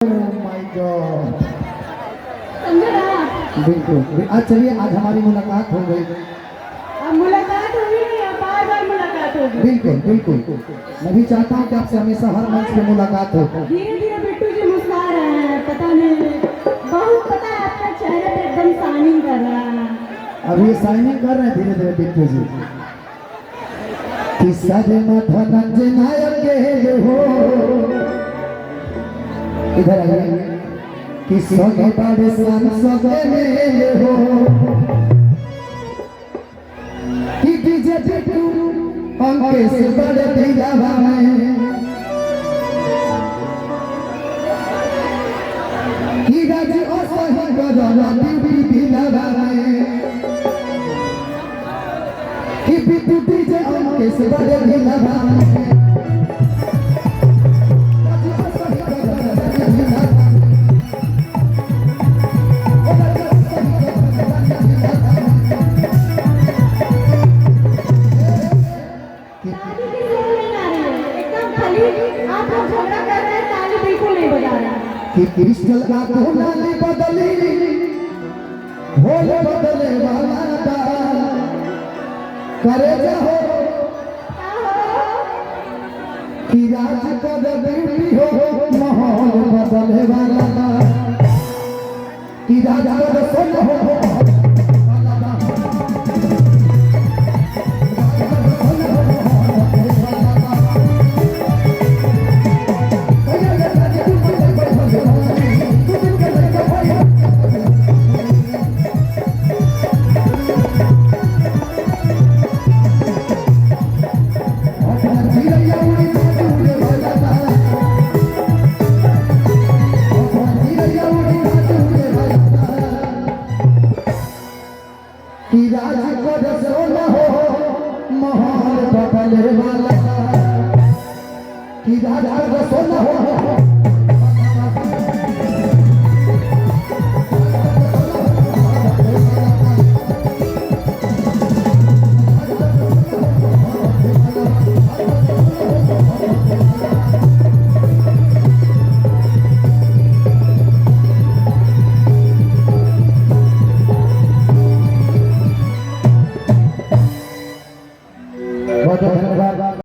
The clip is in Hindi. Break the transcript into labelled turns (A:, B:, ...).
A: माय गॉड,
B: बिल्कुल। आज चलिए, आज हमारी मुलाकात हो गई।
A: अब मुलाकात हुई है, बार बार मुलाकात होगी।
B: बिल्कुल बिल्कुल, मैं भी चाहता हूँ कि आपसे हमेशा हर मंच पे मुलाकात हो।
A: धीरे धीरे बिट्टू जी मुस्कुरा रहे हैं, पता नहीं बहुत, पता है आपका चेहरे पे एकदम शाइनिंग कर रहा है।
B: अब ये साइनिंग कर रहे हैं धीरे धीरे बिट्टू जी। किस्सा दे माथा नंजे नायक के हो, इधर आइए। किस्सा के बड़े सांसद में हो, कि डीजे बिट्टू अंके से बड़े दीवाना में, कि राज असही गदला बीबी दीवाना में, कि बिट्टू डीजे अंके से बड़े दीवाना में।
A: आप लोग झगड़ा कर रहे हैं, ताली बिल्कुल नहीं बजा रहे हैं।
B: कि क्रिस्टल का कोना नहीं बदली, होले बदले वाला का करे जाओ, कि राज पद ब्यूटी हो माहौल बदले वाला का, कि राज पद सोना हो